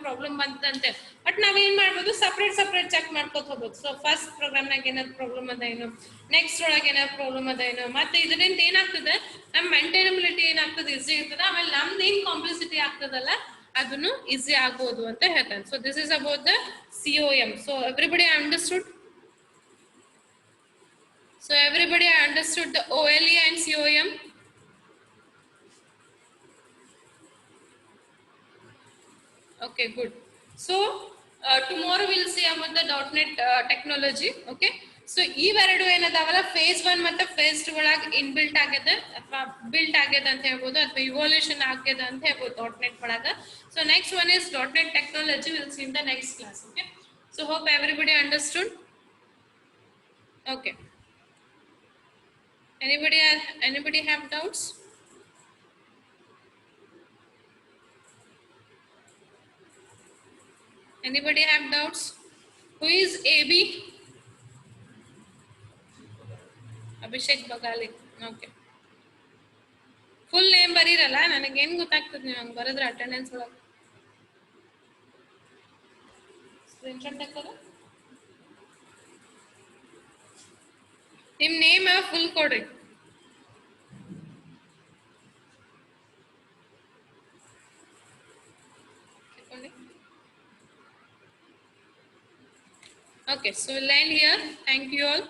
ಪ್ರಾಬ್ಲಮ್ ಬಂತಂತೆ, ಬಟ್ ನಾವ್ ಏನ್ ಮಾಡ್ಬೋದು, ಸಪ್ರೇಟ್ ಚೆಕ್ ಮಾಡ್ಕೋತ ಹೋಗ್ಬೋದು. ಸೊ ಫಸ್ಟ್ ಪ್ರೋಗ್ರಾಮ್ನಾಗ ಏನಾದ್ರು ಪ್ರಾಬ್ಲಮ್ ಅದ ಏನು, ನೆಕ್ಸ್ಟ್ ಒಳಗೆ ಏನಾದ್ರು ಪ್ರಾಬ್ಲಮ್ ಅದ ಏನು, ಮತ್ತೆ ಇದರಿಂದ ಏನಾಗ್ತದೆ, ನಮ್ಮ ಮೇಂಟೈನಬಿಲಿಟಿ ಏನಾಗ್ತದೆ, ಈಸಿ ಇರ್ತದೆ. ಆಮೇಲೆ ನಮ್ದು ಏನ್ ಕಾಂಪ್ಲೆಕ್ಸಿಟಿ ಆಗ್ತದಲ್ಲ ಅದನ್ನು ಈಸಿ ಆಗ್ಬೋದು ಅಂತ ಹೇಳ್ತಾರೆ. So this is about the COM. So everybody understood? So everybody understood the OLE and COM? Okay, good. So tomorrow we'll see about the .NET technology. Okay. So ಇವೆರಡು ಏನದಾವಲ್ಲ phase 1 ಮತ್ತು phase 2 ಒಳಗೆ inbuilt ಆಗಿದೆ ಅಥವಾ built ಆಗಿದೆ ಅಂತ ಹೇಳ್ಬೋದು, ಅಥವಾ evolution ಆಗಿದೆ ಅಂತ ಹೇಳ್ಬೋದು .NET ಒಳಗೆ. So next one is .NET technology. We'll see in the next class. Okay. So hope everybody understood. Okay. Anybody have doubts? Anybody have doubts? Who is AB? Abhishek Bagali. Okay. Full name ಬರೀರಲ್ಲ, ನನಗೇನು ಗೊತ್ತಾಗ್ತದೆ ನೀವು ಹಂಗೆ ಬರೆದ್ರೆ attendance ಒಳಗೆ. Screenshot ಹಾಕೋದು ನಿಮ್ಮ name full ಕೊಡ್ರಿ. Okay, so we'll end here. Thank you all.